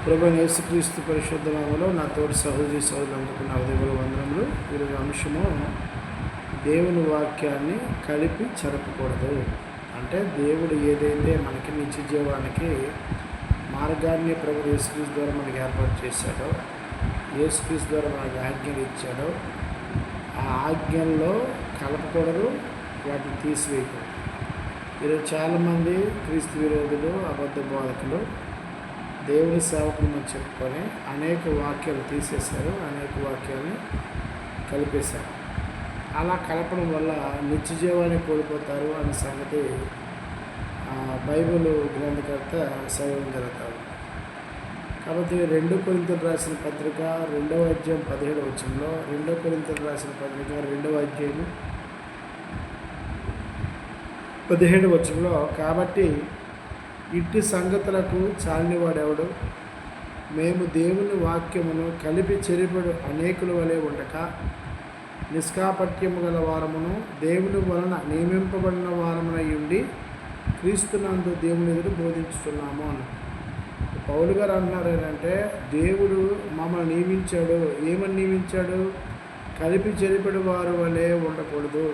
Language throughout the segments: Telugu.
ప్రభువైన యేసుక్రీస్తు పరిశుద్ధ నామములో నా తోటి సహోదరి సహోదరులందరికీ నా ఉదయముల వందనములు. ఈరోజు అంశము దేవుని వాక్యాన్ని కలిపి చెరపకూడదు. అంటే దేవుడు ఏదైతే మనకి నిత్య జీవానికి మార్గాన్ని ప్రభు యేసుక్రీస్తు ద్వారా మనకి ఏర్పాటు చేశాడో, యేసుక్రీస్తు ద్వారా మనకి ఆజ్ఞలు ఇచ్చాడో, ఆ ఆజ్ఞల్లో కలపకూడదు, వాటిని తీసివేయకూడదు. ఈరోజు చాలామంది క్రీస్తు విరోధులు, అబద్ధ బోధకులు దేవుని సేవకులు అని చెప్పుకొని అనేక వాక్యాలు తీసేశారు, అనేక వాక్యాలని కలిపేశారు. అలా కలపడం వల్ల నిత్య జీవాన్ని కోల్పోతారు అనే సంగతి బైబిల్ గ్రంథకర్త సైవం జరుగుతారు. కాబట్టి 2 కొరింథీయులకు రాసిన పత్రిక 2వ అధ్యాయం 17వ వచనంలో, 2 కొరింథీయులకు రాసిన పత్రిక 2వ అధ్యాయం 17వ వచనంలో, కాబట్టి ఇట్టి సంగతులకు చాలినవాడెవడు? మేము దేవుని వాక్యమును కలిపి చెరిపడు అనేకుల వలె ఉండక నిష్కాపట్యము గల వారమును దేవుని వలన నియమింపబడిన వారమునై ఉండి క్రీస్తునందు దేవుని ఎదురు బోధించుతున్నాము అని పౌలు గారు అన్నారు. ఏంటంటే దేవుడు మమ్మల్ని నియమించాడు. ఏమని నియమించాడు? కలిపి చెరిపడి వారు వలె ఉండకూడదు.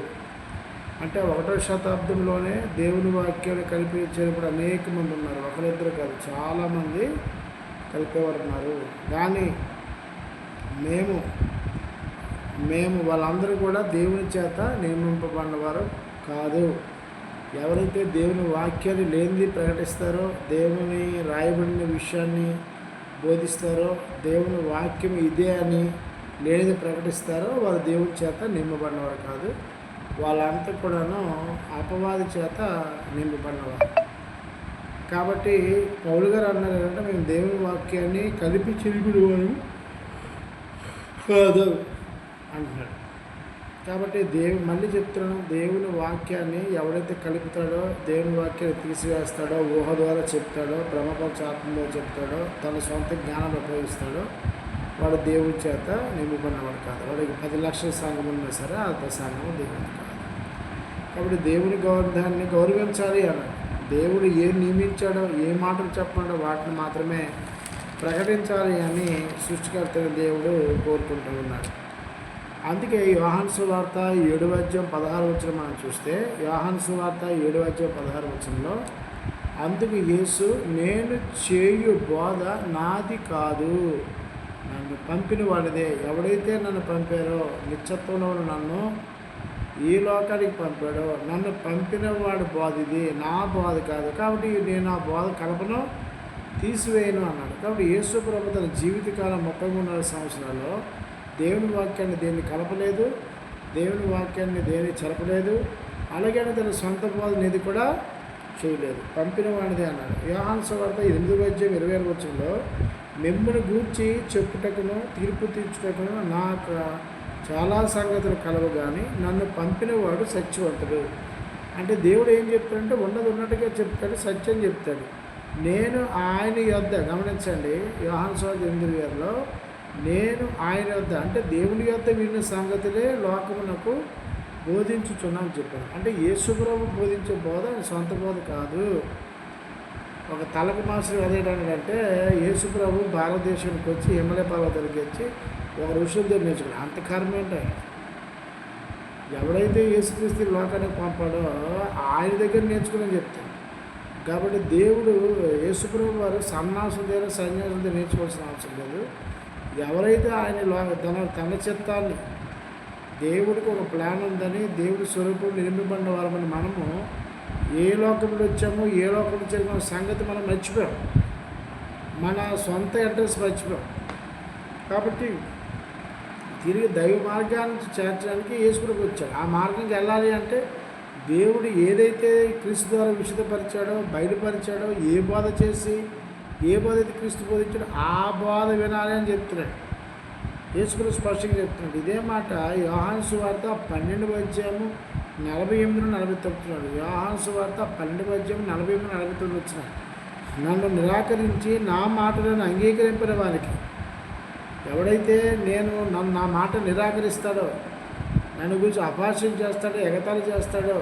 అంటే 1వ శతాబ్దంలోనే దేవుని వాక్యాన్ని కలిపి చేరిపడి అనేక మంది ఉన్నారు. ఒకరిద్దరు కాదు, చాలామంది కలిపేవారు ఉన్నారు. కానీ మేము వాళ్ళందరూ కూడా దేవుని చేత నియమింపబడినవారు కాదు. ఎవరైతే దేవుని వాక్యాన్ని లేనిది ప్రకటిస్తారో, దేవుని రాయబడిన విషయాన్ని బోధిస్తారో, దేవుని వాక్యం ఇదే అని లేనిది ప్రకటిస్తారో వారు దేవుని చేత నియమింపబడినవారు కాదు. వాళ్ళంతా కూడాను అపవాది చేత నింపబడినవారు. కాబట్టి పౌలు గారు అన్నారు ఏంటంటే, మేము దేవుని వాక్యాన్ని కలిపి చిరుగుడు వారు కాదు అంటున్నాడు. కాబట్టి మళ్ళీ చెప్తున్నాను, దేవుని వాక్యాన్ని ఎవడైతే కలుపుతాడో, దేవుని వాక్యాన్ని తీసివేస్తాడో, ఊహ ద్వారా చెప్తాడో, బ్రహ్మపక్ష ఆత్మలో చెప్తాడో, తన సొంత జ్ఞానం ఉపయోగిస్తాడో, వాడు దేవుని చేత నింపబడినవాడు కాదు. వాడికి 10 లక్షల సంఘం ఉన్నా సరే ఆ సంఘము దేవుని కాదు. కాబట్టి దేవుని దాన్ని గౌరవించాలి అన్నాడు. దేవుడు ఏం నియమించాడో, ఏ మాటలు చెప్పాడో వాటిని మాత్రమే ప్రకటించాలి అని సృష్టికర్త దేవుడు కోరుకుంటూ ఉన్నాడు. అందుకే యోహాను సువార్త 7వ అధ్యాయం 16వ వచనం మనం చూస్తే, యోహాను సువార్త 7వ అధ్యాయం 16వ వచనంలో, అందుకు యేసు, నేను చేయు బోధ నాది కాదు, నన్ను పంపిన వాడిదే. ఎవడైతే నన్ను పంపారో, నిత్యత్వంలో నన్ను ఈ లోకానికి పంపాడో, నన్ను పంపిన వాడి బోధ ఇది, నా బోధ కాదు. కాబట్టి నేను ఆ బోధ కలపను, తీసివేయను అన్నాడు. కాబట్టి యేసు ప్రభు తన జీవితకాలం 33 సంవత్సరాల్లో దేవుని వాక్యాన్ని దేన్ని కలపలేదు, దేవుని వాక్యాన్ని దేన్ని చెరపలేదు, అలాగే తన సొంత బోధ అనేది కూడా చేయలేదు. పంపిన వాడిదే అన్నాడు. యోహాను సువార్త 8వ అధ్యాయం 20వ వచనంలో, మిమ్మును గూర్చి చెప్పుటకును తీర్పు తీర్చుటకును నాకు చాలా సంగతులు కలవు, కానీ నన్ను పంపినవాడు సత్యవంతుడు. అంటే దేవుడు ఏం చెప్తాడంటే ఉన్నది ఉన్నట్టుగా చెప్తాడు, సత్యం చెప్తాడు. నేను ఆయన యొద్ద, గమనించండి, యోహాను సువార్త 8:20లో, నేను ఆయన యొద్ద అంటే దేవుని యొద్ద విన్న సంగతులే లోకమునకు బోధించుచున్నాను చెప్పాను. అంటే యేసు ప్రభు బోధించే బోధ సొంత బోధ కాదు. ఒక తలకు మాసం అదేంటంటే, యేసు ప్రభు భారతదేశానికి వచ్చి హిమాలయ పర్వతాలకు వచ్చి ఒక ఋషుల దగ్గర నేర్చుకున్నాడు. అంత కర్మ ఏంటి? ఎవడైతే యేసుక్రీస్తు లోకానికి పంపాడో ఆయన దగ్గర నేర్చుకుని చెప్తాడు. కాబట్టి దేవుడు యేసు ప్రభు వారు సన్యాసం దగ్గర నేర్చుకోవాల్సిన అవసరం లేదు. ఎవరైతే ఆయన తన చిత్తాన్ని, దేవుడికి ఒక ప్లాన్ ఉందని, దేవుడి స్వరూపం నింపబడిన వారమని మనము ఏ లోకంలో వచ్చామో, ఏ లోకంలో జరిగిన సంగతి మనం మర్చిపోయాం. మన సొంత అడ్రస్ మర్చిపోయాం. కాబట్టి తిరిగి దైవ మార్గాన్ని చేర్చడానికి యేసుప్రభు వచ్చాడు. ఆ మార్గంకి వెళ్ళాలి అంటే దేవుడు ఏదైతే క్రీస్తు ద్వారా విశుద్ధపరిచాడో, బయలుపరిచాడో, ఏ బోధ చేసి ఏ బోధ అయితే క్రీస్తు బోధించాడో ఆ బోధ వినాలి అని చెప్తున్నాడు. యేసుప్రభు స్పష్టంగా చెప్తున్నాడు. ఇదే మాట యోహాను సువార్త 12వ అధ్యాయం 48-49. యోహాను సువార్త 12వ అధ్యాయం 48-49 వచ్చినాడు. నన్ను నిరాకరించి నా మాటలను అంగీకరించిన వారికి, ఎవడైతే నా మాట నిరాకరిస్తాడో, నన్ను గురించి అపహాస్యం చేస్తాడో, ఎగతాళి చేస్తాడో,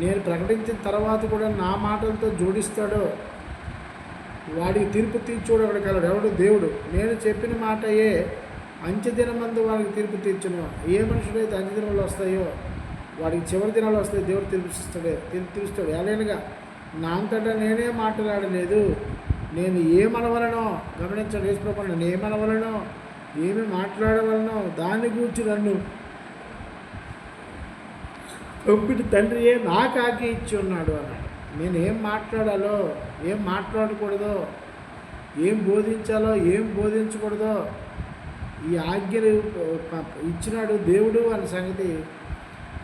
నేను ప్రకటించిన తర్వాత కూడా నా మాటలతో జోడిస్తాడో, వాడికి తీర్పు తీర్చుడు ఒకటి కలడు. ఎవడు? దేవుడు. నేను చెప్పిన మాటయే అంత్యదినమందు వాడికి తీర్పు తీర్చును. ఏ మనుషుడైతే అంత్యదినంలో వస్తాయో వాడికి చివరి దినాలు వస్తాయి. దేవుడు తీర్పు తీరుస్తాడు. ఎలాగనగా నా అంతటా నేనే మాట్లాడలేదు, నేను ఏమనవలనో గమనించండి. యేసుప్రభు నేను ఏమనవలనో ఏమి మాట్లాడవలనో దాన్ని గూర్చి నన్ను పంపిన తండ్రియే నాకు ఆజ్ఞ ఇచ్చి ఉన్నాడు అన్నాడు. నేను ఏం మాట్లాడాలో, ఏం మాట్లాడకూడదో, ఏం బోధించాలో, ఏం బోధించకూడదో ఈ ఆజ్ఞలు ఇచ్చినాడు దేవుడు అనే సంగతి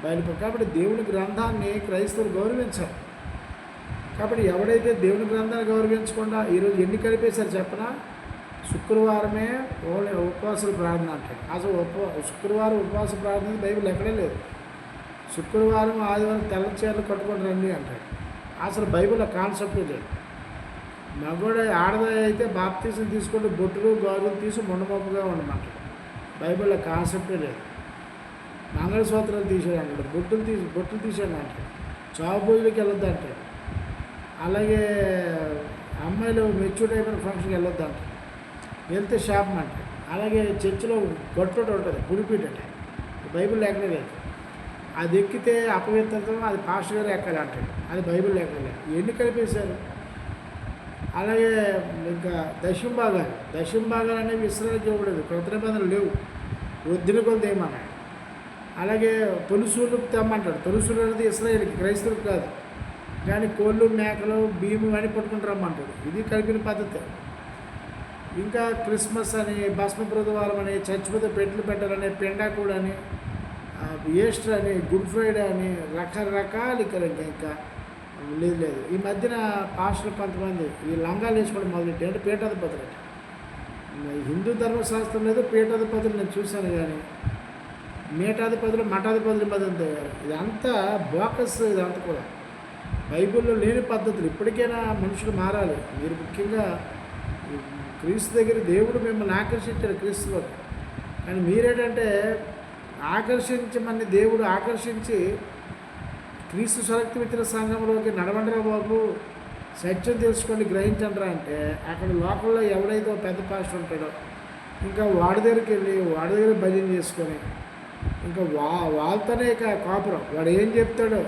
బయలుపడి. కాబట్టి దేవుని గ్రంథాన్ని క్రైస్తవులు గౌరవించాలి. కాబట్టి ఎవడైతే దేవుని గ్రంథాన్ని గౌరవించకుండా ఈరోజు ఎన్ని కలిపేశారు చెప్పనా? శుక్రవారమే ఉపవాసాలు ప్రార్థన అంటాడు. అసలు శుక్రవారం ఉపవాస ప్రార్థన బైబిల్ ఎక్కడే లేదు. శుక్రవారం ఆదివారం తెల్ల చీరలు కట్టుకొని రండి అంటాడు. అసలు బైబిల్లో కాన్సెప్ట్ లేదు. మగోడ ఆడద అయితే బాప్తీసం తీసుకుంటే బొట్టులు గాజులు తీసి మొండమొప్పుగా ఉండమంటాడు. బైబిల్లో కాన్సెప్టే లేదు. మంగళసూత్రాలు తీసాడు అంటాడు, బొట్టులు తీసాడు అంటాడు, చావు పూజలకి వెళ్ళొద్దు అంటాడు. అలాగే అమ్మాయిలు మెచ్యూర్ అయిపోయిన ఫంక్షన్కి వెళ్ళొద్దు అంటాడు, వెళ్తే శాపం అంటాడు. అలాగే చర్చిలో గొట్టోటి ఉంటుంది, గుడిపీట అంటే బైబిల్లో ఎక్కడే లేదు. అది ఎక్కితే అపవిత్రతం, అది పాస్టర్ గారు ఎక్కాలి అంటాడు, అది బైబిల్లో ఎక్కడే లేదు. ఎన్ని కలిపేశారు. అలాగే ఇంకా దశంభాగాలు అనేవి ఇస్రాయేల్కి ఇవ్వలేదు, కొత్త నిబంధనలు లేవు, వృద్ధిని కొలది ఏమన్నాడు. అలాగే తొలుసూళ్ళు తెమ్మంటాడు. తొలుసూళ్ళు అనేది ఇస్రాయేల్కి, క్రైస్తవులకు కాదు. కానీ కోళ్ళు మేకలు బియ్యము అని పట్టుకుని రమ్మంటాడు. ఇది కలిపిన పద్ధతి. ఇంకా క్రిస్మస్ అని, భస్మ బుధవారం అని, చచ్చిపోతే పెట్లు పెట్టాలని, పెండాకూడ అని, ఈస్టర్ అని, గుడ్ ఫ్రైడే అని రకరకాలు ఇక్కడ ఇంకా లేదు. ఈ మధ్యన పాస్టర్లు కొంతమంది ఈ లంగాలు వేసుకోవడం మొదలెట్టి, అంటే పీఠాధిపతులు అంటే. హిందూ ధర్మశాస్త్రం లేదు, పీఠాధిపతులు నేను చూశాను. కానీ మేటాధిపతులు మఠాధిపతుల మధ్య ఇదంతా బోకస్, ఇదంతా కూడా బైబిల్లో లేని పద్ధతులు. ఇప్పటికైనా మనుషులు మారాలి. మీరు ముఖ్యంగా క్రీస్తు దగ్గర దేవుడు మిమ్మల్ని ఆకర్షించాడు క్రీస్తులో. కానీ మీరేంటంటే ఆకర్షించమని దేవుడు ఆకర్షించి క్రీస్తు స్వరక్తి మిత్ర సంఘంలోకి నడవండిరా బాబు, సత్యం తెలుసుకోండి, గ్రహించండిరా అంటే అక్కడ లోకల్లో ఎవడైతే పెద్ద పాస్టర్ ఉంటాడో ఇంకా వాడి దగ్గరికి వెళ్ళి వాడి దగ్గర భజన చేసుకొని ఇంకా వాళ్ళతోనే ఇక కాపురం. వాడు ఏం చెప్తాడో,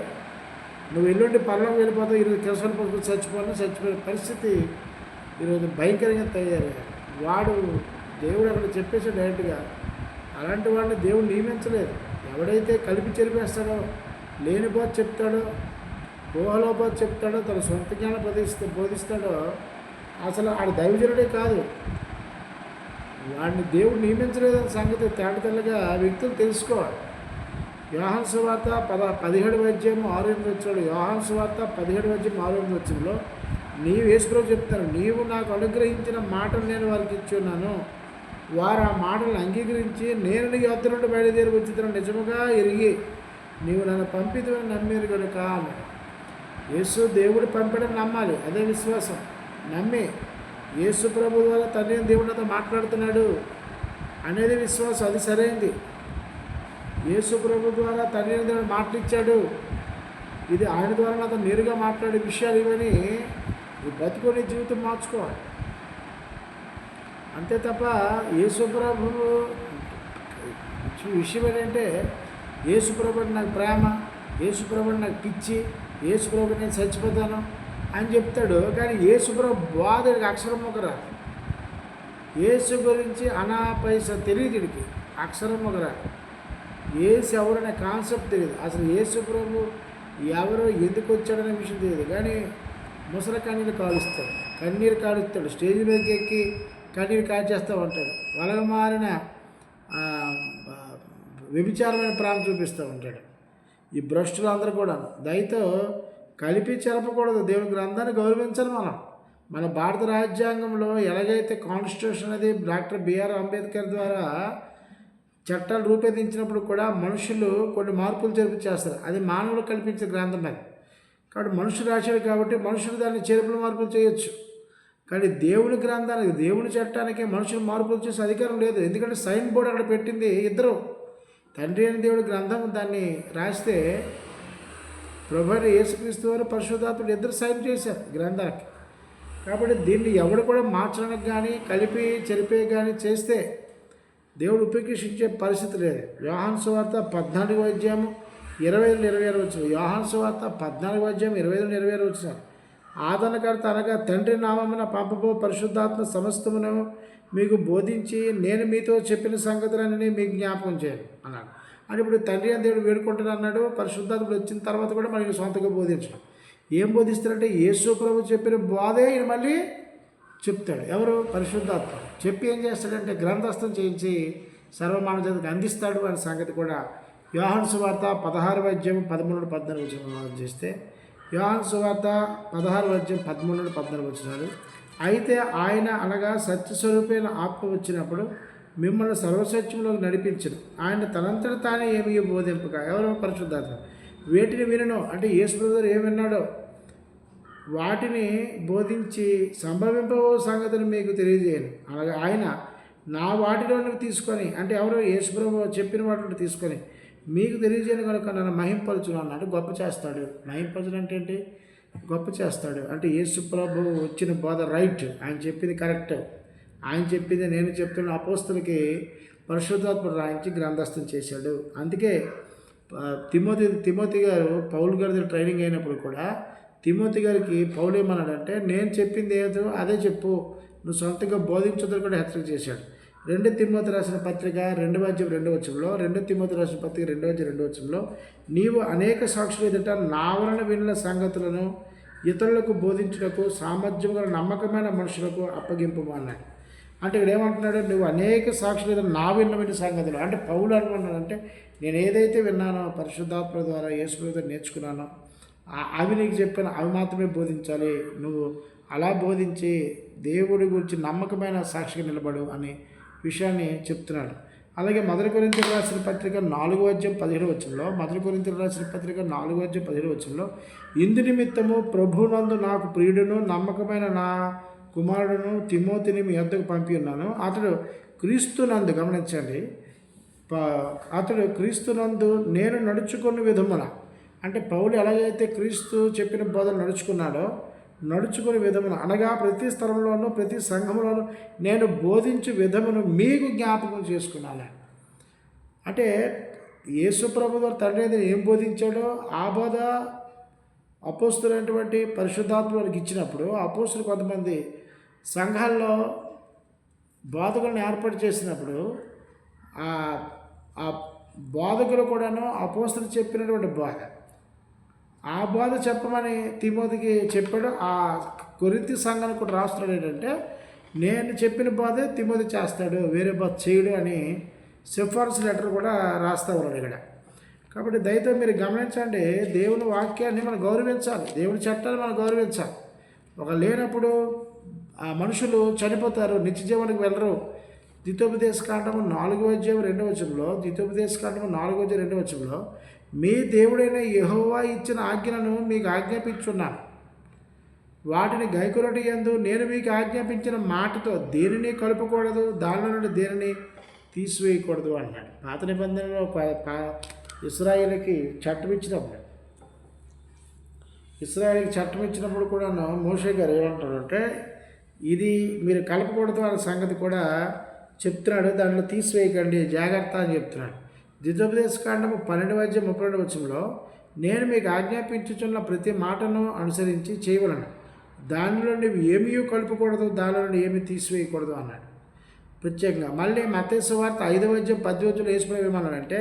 నువ్వు ఎల్లుండి పర్లం వెళ్ళిపోతావు, ఈరోజు కిరసన పడుకుని చచ్చిపోయిన పరిస్థితి ఈరోజు భయంకరంగా తయారయ్యారు. వాడు దేవుడు అక్కడ చెప్పేసి డైరెక్ట్గా అలాంటి వాడిని దేవుడు నియమించలేదు. ఎవడైతే కలిపి చెరిపేస్తాడో, లేనిపోతే చెప్తాడో, ఊహలోపోతే చెప్తాడో, తన సొంత జ్ఞానం బోధిస్తాడో అసలు ఆడు దైవజనుడే కాదు. వాడిని దేవుడు నియమించలేదన్న సంగతి తేటతెల్లగా వ్యక్తులు తెలుసుకోవాలి. యోహాను సువార్త 17:6 యోహాను సువార్త 17:6 నీవు యేసుప్రభు చెప్తాను, నీవు నాకు అనుగ్రహించిన మాటలు నేను వారికి ఇచ్చున్నాను, వారు ఆ మాటలను అంగీకరించి నేను నీ యొద్ద నుండి బయలుదేరి వచ్చిన నిజముగా ఎరిగి నీవు నన్ను పంపిదని నమ్మేరు కనుక అన్నాడు. యేసు దేవుడు పంపడం నమ్మాలి, అదే విశ్వాసం. నమ్మి యేసు ప్రభు ద్వారా తండ్రి దేవుడితో మాట్లాడుతున్నాడు అనేది విశ్వాసం, అది సరైంది. యేసు ప్రభు ద్వారా తండ్రి దేవుడు మాట్లాడిచ్చాడు, ఇది ఆయన ద్వారా నాతో నేరుగా మాట్లాడే విషయాలు ఇవని ఈ బతుకొని జీవితం మార్చుకోవాలి. అంతే తప్ప యేసు ప్రభు విషయం ఏంటంటే యేసు ప్రభు నాకు ప్రేమ, యేసు ప్రభు నాకు పిచ్చి, యేసు ప్రభు నేను చచ్చిపోతాను అని చెప్తాడు. కానీ యేసు ప్రభు బాధడికి అక్షరం ఒకరా, యేసు గురించి అనా పైసా తెలియదు, వీడికి అక్షరం ఒకరా. యేసు ఎవరనే కాన్సెప్ట్ తెలియదు. అసలు యేసు ప్రభు ఎవరో ఎందుకు వచ్చాడనే విషయం తెలియదు. కానీ ముసలి కన్నీరు కాలుస్తాడు, స్టేజ్లోకి ఎక్కి కన్నీరు కాల్చేస్తూ ఉంటాడు, వలగ మారిన వ్యభిచారమైన ప్రాణం చూపిస్తూ ఉంటాడు. ఈ భ్రష్టులు అందరూ కూడా దయతో కలిపి చెరపకూడదు. దేవుని గ్రంథాన్ని గౌరవించాలి. మన భారత రాజ్యాంగంలో ఎలాగైతే కాన్స్టిట్యూషన్ అనేది డాక్టర్ బిఆర్ అంబేద్కర్ ద్వారా చట్టాలు రూపొందించినప్పుడు కూడా మనుషులు కొన్ని మార్పులు చేస్తారు. అది మానవులు కల్పించే గ్రంథం అది. కాబట్టి మనుషులు రాశారు కాబట్టి మనుషులు దాన్ని చేర్పులు మార్పులు చేయొచ్చు. కానీ దేవుని గ్రంథానికి, దేవుని చట్టానికి మనుషులు మార్పులు చేసే అధికారం లేదు. ఎందుకంటే సైన్ బోర్డు అక్కడ పెట్టింది ఇద్దరు, తండ్రి అయిన దేవుడి గ్రంథం. దాన్ని రాస్తే ప్రభు యేసుక్రీస్తు వారు పరిశుద్ధాత్ముడు ఇద్దరు సైన్ చేశారు గ్రంథానికి. కాబట్టి దీన్ని ఎవడు కూడా మార్చడానికి కానీ కలిపి చెరిపే కానీ చేస్తే దేవుడు ఉపేక్షించే పరిస్థితి లేదు. యోహాను సువార్త 14వ అధ్యాయము 25-26 వచ్చిన. యోహాను సువార్త 14వ అధ్యాయం 25-26 వచ్చిన. ఆదరణకర్త అనగా తండ్రి నామమున పంపబో పరిశుద్ధాత్మ సమస్తమును మీకు బోధించి నేను మీతో చెప్పిన సంగతులన్నీ మీకు జ్ఞాపకం చేయాలి అన్నాడు. అని ఇప్పుడు తండ్రి అని దేవుడు వేడుకుంటున్నాడు అన్నాడు. పరిశుద్ధాత్ముడు వచ్చిన తర్వాత కూడా మనకి సొంతగా బోధించడం. ఏం బోధిస్తారంటే యేసు ప్రభు చెప్పిన బోధే ఈయన మళ్ళీ చెప్తాడు. ఎవరు? పరిశుద్ధాత్మ చెప్పి ఏం చేస్తాడంటే గ్రంథస్థం చేయించి సర్వమానవ జాతికి అందిస్తాడు అనే సంగతి కూడా యోహాను సువార్త 16వ అధ్యాయం 13-14 వచనం చేస్తే, యోహాను సువార్త 16వ అధ్యాయం 13-14 వచనాలు. అయితే ఆయన అనగా సత్యస్వరూపైన ఆత్మ వచ్చినప్పుడు మిమ్మల్ని సర్వసత్యంలోకి నడిపించను. ఆయన తనంతట తానే ఏమి బోధింపక. ఎవరో? పరిశుద్ధాత్మ. వేటిని వినను అంటే యేసు ప్రభువు ఏమి విన్నాడో వాటిని బోధించి సంభవింపబో సంగతిని మీకు తెలియజేయను. అలాగే ఆయన నా వాటిలోని తీసుకొని, అంటే ఎవరో యేసు ప్రభువు చెప్పిన వాటిని తీసుకొని మీకు తెలియజేయను కనుక నన్ను మహింపరచును అన్నాడు. గొప్ప చేస్తాడు. మహింపరచడం అంటే ఏంటి? గొప్ప చేస్తాడు అంటే యేసు ప్రభువు వచ్చిన బోధ రైట్, ఆయన చెప్పింది కరెక్ట్, ఆయన చెప్పింది నేను చెప్తున్న అపోస్తులకి పరిశుద్ధాత్ముడు రాయించి గ్రంథస్థం చేశాడు. అందుకే తిమోతి గారు పౌలు గారి ట్రైనింగ్ అయినప్పుడు కూడా తిమోతి గారికి పౌలు ఏమన్నాడంటే, నేను చెప్పింది ఏదో అదే చెప్పు, నువ్వు సొంతంగా బోధించదని కూడా హెచ్చరిక చేశాడు. 2 తిమోతి రాసిన పత్రిక 2వ అధ్యాయం 2వ వచనంలో, 2 తిమోతి రాసిన పత్రిక 2వ అధ్యాయం 2వ వచనంలో, నీవు అనేక సాక్షులు ఎదుట నా వలన విన్న సంగతులను ఇతరులకు బోధించుటకు సామర్థ్యం గల నమ్మకమైన మనుషులకు అప్పగింపు అన్నాడు. అంటే ఇక్కడ ఏమంటున్నాడు? నువ్వు అనేక సాక్షులు ఎదుట నా విన్న సంగతులు అంటే పౌలు అనుకున్నాడంటే నేను ఏదైతే విన్నానో పరిశుద్ధాత్మ ద్వారా యేసు ప్రభువు నేర్చుకున్నానో అవి నీకు చెప్పాను, అవి మాత్రమే బోధించాలి. నువ్వు అలా బోధించి దేవుడి గురించి నమ్మకమైన సాక్షిగా నిలబడు అనే విషయాన్ని చెప్తున్నాడు. అలాగే మొదటి కొరింథీయులకు రాసిన పత్రిక 4వ అధ్యాయం 17వ వచనంలో, మొదటి కొరింథీయులకు రాసిన పత్రిక 4వ అధ్యాయం 17వ వచనంలో, ఇందు నిమిత్తము ప్రభువునందు నాకు ప్రియుడును నమ్మకమైన నా కుమారుడును తిమోతిని మీ యొద్దకు పంపి ఉన్నాను. అతడు క్రీస్తునందు, గమనించండి, అతడు క్రీస్తునందు నేను నడుచుకున్న విధమున, అంటే పౌలు ఎలాగైతే క్రీస్తు చెప్పిన బోధన నడుచుకునే విధమును అనగా ప్రతి స్థలంలోనూ ప్రతి సంఘంలోనూ నేను బోధించే విధమును మీకు జ్ఞాపకం చేసుకున్నాను. అంటే యేసు ప్రభు గారు తండ్రి అయితే ఏం బోధించాడో ఆ బోధ అపోస్తులైనటువంటి పరిశుద్ధాత్మ వారికి ఇచ్చినప్పుడు అపోస్తులు కొంతమంది సంఘాల్లో బోధకులను ఏర్పాటు చేసినప్పుడు ఆ బోధకులు కూడాను అపోస్తులు చెప్పినటువంటి బోధ, ఆ బోధ చెప్పమని తిమోతికి చెప్పాడు. ఆ కొరింథీ సంఘానికి కూడా రాస్తున్నాడు ఏంటంటే, నేను చెప్పిన బోధే తిమోతి చేస్తాడు, వేరే బోధ చేయడు అని సిఫార్సు లెటర్ కూడా రాస్తూ ఉన్నాడు ఇక్కడ. కాబట్టి దయతో మీరు గమనించండి, దేవుని వాక్యాన్ని మనం గౌరవించాలి, దేవుని చట్టాన్ని మనం గౌరవించాలి. ఒక లేనప్పుడు ఆ మనుషులు చనిపోతారు, నిత్య జీవనానికి వెళ్ళరు. ద్వితోపదేశకాండము 4వ అధ్యాయం 2వ వచనంలో, ద్వితోపదేశకాండము 4వ అధ్యాయం 2వ వచనంలో, మీ దేవుడైన యెహోవా ఇచ్చిన ఆజ్ఞలను మీకు ఆజ్ఞాపించున్నాను, వాటిని గైకొనుట యందు నేను మీకు ఆజ్ఞాపించిన మాటతో దేనిని కలుపకూడదు, దానిలో నుండి దేనిని తీసివేయకూడదు అన్నాడు. పాత నిబంధనలో ఇశ్రాయేలుకి చట్టం ఇచ్చినప్పుడు కూడాను మోషే గారు ఏమంటాడంటే, ఇది మీరు కలపకూడదు అనే సంగతి కూడా చెప్తున్నాడు, దానిలో తీసివేయకండి జాగ్రత్త అని చెప్తున్నాడు. ద్వితోపదేశకాండము 12వ అధ్యాయం 32వ వచనంలో, నేను మీకు ఆజ్ఞాపించుచున్న ప్రతి మాటను అనుసరించి చేయవలను, దానిలో నువ్వు ఏమీ కలుపకూడదు, దానిలో నుండి ఏమీ తీసివేయకూడదు అన్నాడు ప్రత్యేకంగా. మళ్ళీ మత్తయి సువార్త 5వ అధ్యాయం 10వ వచనంలో యేసుప్రభువు ఏమన్నాడంటే,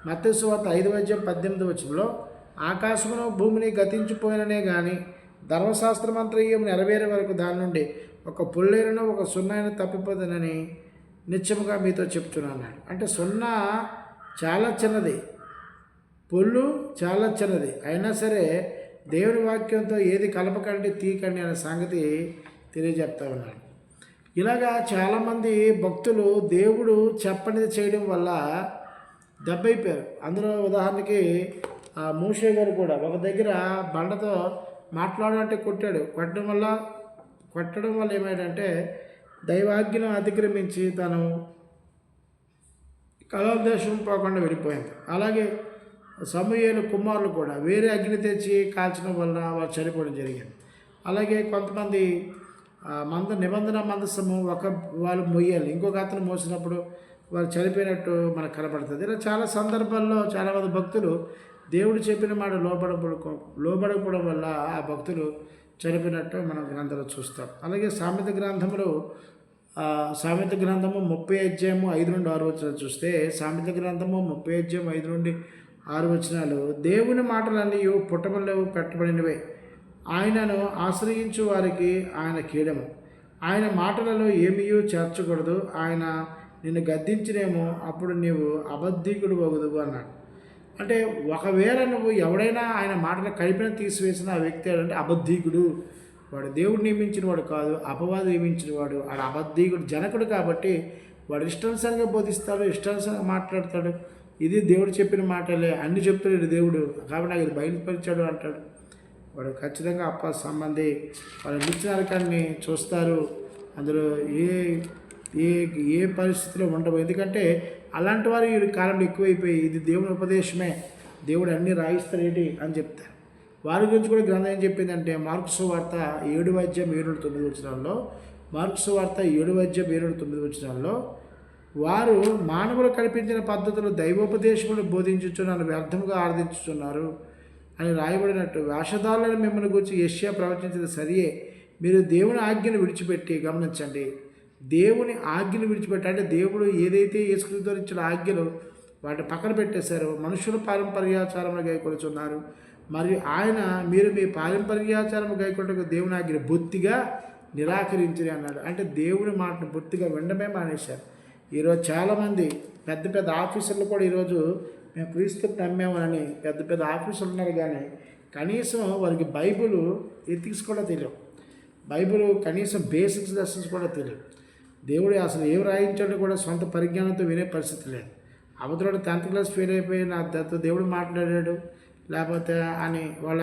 మత్తయి సువార్త 5వ అధ్యాయం 18వ వచనంలో, ఆకాశమును భూమిని గతించిపోయిననే కానీ ధర్మశాస్త్రమంత్రియం నెరవేరే వరకు దాని నుండి ఒక పుల్లేరును ఒక సున్నాయిని తప్పిపోతుందని నిత్యముగా మీతో చెప్తున్నాను. అంటే సున్నా చాలా చిన్నది, పొల్లు చాలా చిన్నది, అయినా సరే దేవుని వాక్యంతో ఏది కలపకండి తీకండి అనే సంగతి తెలియజెప్తా ఉన్నాడు. ఇలాగా చాలామంది భక్తులు దేవుడు చెప్పనిది చేయడం వల్ల దెబ్బైపోయారు. అందులో ఉదాహరణకి మోషే గారు కూడా ఒక దగ్గర బండతో మాట్లాడాలంటే కొట్టడం వల్ల ఏమైందంటే దైవాజ్ఞను అతిక్రమించి తను కనాను దేశం పోకుండా వెళ్ళిపోయింది. అలాగే సమూయేలు కుమారులు కూడా వేరే అగ్ని తెచ్చి కాల్చడం వలన వాళ్ళు చనిపోవడం జరిగింది. అలాగే కొంతమంది నిబంధన మందసము వాళ్ళు మొయ్యాలి, ఇంకొక అతను మోసినప్పుడు వాళ్ళు చనిపోయినట్టు మనకు కనబడుతుంది. ఇలా చాలా సందర్భాల్లో చాలామంది భక్తులు దేవుడు చెప్పిన మాట లోబడకపోవడం వల్ల ఆ భక్తులు చనిపోయినట్టు మనం గ్రంథంలో చూస్తాం. అలాగే సామెత గ్రంథంలో సామెత గ్రంథము 30 అధ్యాయము 5 నుండి 6 వచనాలు చూస్తే, సామెత గ్రంథము 30 అధ్యాయం 5 నుండి 6 వచనాలు, దేవుని మాటలన్నీ పుట్టమలో పెట్టబడినవే, ఆయనను ఆశ్రయించు వారికి ఆయన కీడము, ఆయన మాటలలో ఏమీ చేర్చకూడదు, ఆయన నిన్ను గద్దించినేమో అప్పుడు నీవు అబద్ధికుడు వగుదువు అన్నాడు. అంటే ఒకవేళ నువ్వు ఎవడైనా ఆయన మాటలు కలిపిన తీసివేసిన ఆ వ్యక్తి అంటే అబద్ధికుడు, వాడు దేవుడు నియమించిన వాడు కాదు, అపవాదు నియమించిన వాడు, ఆడు అబద్ధికుడు జనకుడు. కాబట్టి వాడు ఇష్టానుసారంగా బోధిస్తాడు, ఇష్టానుసారంగా మాట్లాడతాడు. ఇది దేవుడు చెప్పిన మాటలే, అన్ని చెప్తాడు దేవుడు, కాబట్టి నాకు ఇది బయలుపరిచాడు అంటాడు. వాడు ఖచ్చితంగా సంబంధి వాళ్ళ నిత్యనరకాన్ని చూస్తారు. అందులో ఏ పరిస్థితిలో ఉండవు. ఎందుకంటే అలాంటి వారు ఈ కాలంలో ఎక్కువైపోయి ఇది దేవుని ఉపదేశమే, దేవుడు అన్నీ రాయిస్తాడేటి అని చెప్తారు. వారి గురించి కూడా గ్రంథం ఏం చెప్పిందంటే, మార్కు సువార్త 7వ అధ్యాయం 7-9 వచనాల్లో, మార్కు సువార్త 7వ అధ్యాయం 7-9 వచనాల్లో, వారు మానవులు కల్పించిన పద్ధతులు దైవోపదేశములు బోధించుచు నన్ను వ్యర్థముగా ఆరాధించుచున్నారు అని రాయబడినట్టు, వేషధారులను మిమ్మల్ని గురించి యెషయా ప్రవచించేది సరియే, మీరు దేవుని ఆజ్ఞను విడిచిపెట్టి, గమనించండి, దేవుని ఆజ్ఞను విడిచిపెట్టి, అంటే దేవుడు ఏదైతే యేసుక్రీస్తు ఇచ్చిన ఆజ్ఞలు వాటిని పక్కన పెట్టేశారో, మనుషుల పారంపర్యాచారములు గైకొలుచున్నారు, మరియు మీరు మీ పారంపర్యాచారము గైకొనటకు దేవుని ఆజ్ఞను బొత్తిగా నిరాకరించని అన్నాడు. అంటే దేవుని మాటను బొత్తిగా వినడమే మానేశారు. ఈరోజు చాలామంది పెద్ద పెద్ద ఆఫీసర్లు కూడా ఈరోజు మేము క్రీస్తుని నమ్మామని పెద్ద పెద్ద ఆఫీసర్లు ఉన్నారు, కానీ కనీసం వారికి బైబిల్ ఎథిక్స్ కూడా తెలియవు, బైబిల్ కనీసం బేసిక్స్ లెసన్స్ కూడా తెలియవు. దేవుడు అసలు ఏం రాయించాడో కూడా సొంత పరిజ్ఞానంతో వినే పరిస్థితి లేదు. అవతల 10th క్లాస్ ఫెయిల్ అయిపోయి నా దేవుడు మాట్లాడాడు లేకపోతే అని వాళ్ళ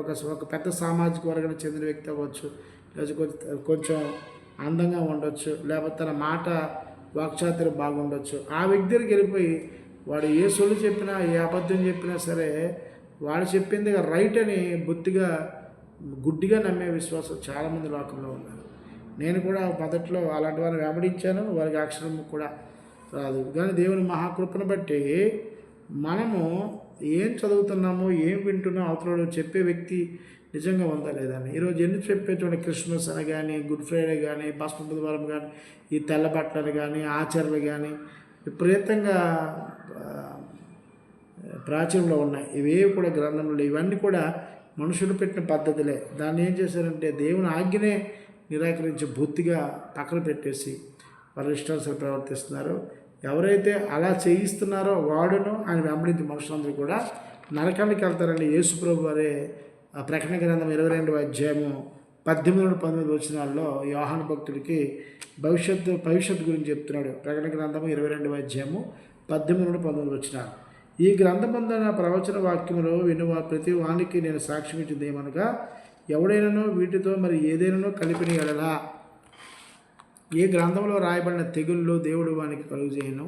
ఒక పెద్ద సామాజిక వర్గానికి చెందిన వ్యక్తి అవ్వచ్చు, లేదా కొంచెం అందంగా ఉండొచ్చు, లేకపోతే తన మాట వాక్చాతుర్యం బాగుండొచ్చు. ఆ వ్యక్తి దగ్గరికి వెళ్ళిపోయి వాడు ఏ సొల్లు చెప్పినా ఏ అబద్ధం చెప్పినా సరే వాడు చెప్పింది రైట్ అని బొత్తిగా గుడ్డిగా నమ్మే విశ్వాసం చాలామంది లోకంలో ఉన్నారు. నేను కూడా మొదట్లో అలాంటి వారిని వెంబడించాను, వారికి అక్షరం కూడా రాదు. కానీ దేవుని మహాకృపను బట్టి మనము ఏం చదువుతున్నామో ఏం వింటున్నామో అవతల చెప్పే వ్యక్తి నిజంగా ఉందా లేదా అని. ఈరోజు ఎన్ని చెప్పే చూడండి, క్రిస్మస్ అని కానీ, గుడ్ ఫ్రైడే కానీ, భస్మ బుధవారం కానీ, ఈ తెల్ల బట్టలు కానీ, ఆచరణలు కానీ విపరీతంగా ప్రాచుర్యంలో ఉన్నాయి. ఇవేవి కూడా గ్రంథంలో, ఇవన్నీ కూడా మనుషులు పెట్టిన పద్ధతులే. దాన్ని ఏం చేశారంటే దేవుని ఆజ్ఞనే నిరాకరించి బొత్తిగా పక్కన పెట్టేసి వారు ఇష్టానుసారం ప్రవర్తిస్తున్నారు. ఎవరైతే అలా చేయిస్తున్నారో వాడును ఆయన వెంబడించి మనుషులందరూ కూడా నరకానికి వెళ్తారండి. యేసు ప్రభు వారే ప్రకటన గ్రంథం 22వ అధ్యాయము 18-19 వచనాల్లో యోహాను భక్తుడికి భవిష్యత్తు గురించి చెప్తున్నాడు. ప్రకటన గ్రంథము 22వ అధ్యాయము 18-19 వచనాలు. ఈ గ్రంథమందున ప్రవచన వాక్యములు వినువ ప్రతి వానికి నేను సాక్ష్యం ఇచ్చింది ఏమనగా, ఎవడైనానో వీటితో మరి ఏదైనానో కలిపిన ఎడలా ఏ గ్రంథంలో రాయబడిన తెగుళ్ళు దేవుడు వానికి కలుగు చేయను.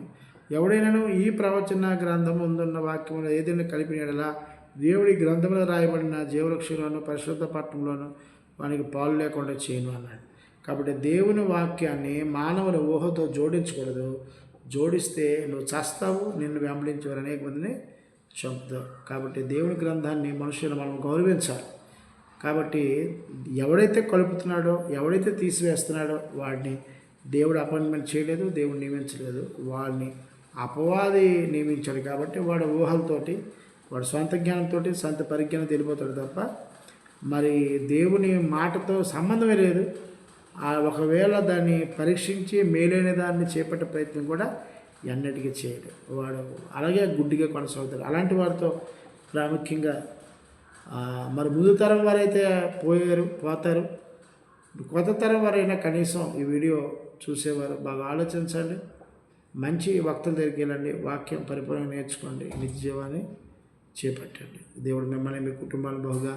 ఎవడైనాను ఈ ప్రవచన గ్రంథం ముందున్న వాక్యంలో ఏదైనా కలిపిన ఎడలా దేవుడి గ్రంథంలో రాయబడిన జీవవృక్షంలోను పరిశుద్ధ పట్టణంలోను వానికి పాలు లేకుండా చేయను అన్నాడు. కాబట్టి దేవుని వాక్యాన్ని మానవుల ఊహతో జోడించకూడదు. జోడిస్తే నువ్వు చేస్తావు, నిన్ను వెంబడించేవారు అనేక మందిని చంపుతావు. కాబట్టి దేవుని గ్రంథాన్ని మనుషులు మనం గౌరవించాలి. కాబట్టి ఎవడైతే కలుపుతున్నాడో, ఎవడైతే తీసివేస్తున్నాడో వాడిని దేవుడు అపాయింట్మెంట్ చేయలేదు, దేవుడు నియమించలేదు, వాడిని అపవాది నియమించాడు. కాబట్టి వాడు ఊహలతోటి, వాడు సొంత జ్ఞానంతో, సొంత పరిజ్ఞానం తెలిపోతాడు తప్ప మరి దేవుని మాటతో సంబంధమే లేదు. ఒకవేళ దాన్ని పరీక్షించి మేలైన దాన్ని చేపట్టే ప్రయత్నం కూడా ఎన్నటికీ చేయడు. వాడు అలాగే గుడ్డిగా కొనసాగుతాడు. అలాంటి వారితో ప్రాముఖ్యంగా మరి ముందు తరం వారైతే పోతారు. కొత్త తరం వారైనా కనీసం ఈ వీడియో చూసేవారు బాగా ఆలోచించండి. మంచి వక్తల దగ్గరికి వెళ్ళండి, వాక్యం పరిపూర్ణంగా నేర్చుకోండి, నిత్య జీవాన్ని చేపట్టండి. దేవుడు మిమ్మల్ని మీ కుటుంబాన్ని బాగా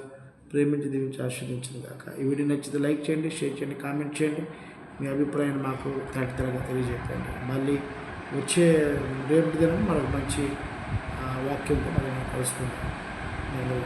ప్రేమించి దీవించి ఆశీర్వదించిన దాకా. ఈ వీడియో నచ్చితే లైక్ చేయండి, షేర్ చేయండి, కామెంట్ చేయండి. మీ అభిప్రాయాన్ని మాకు తరతరగా తెలియజేయండి. మళ్ళీ వచ్చే రేపు దినం మరొక మంచి వాక్యంతో మనం కలుసుకుంటాం. నేను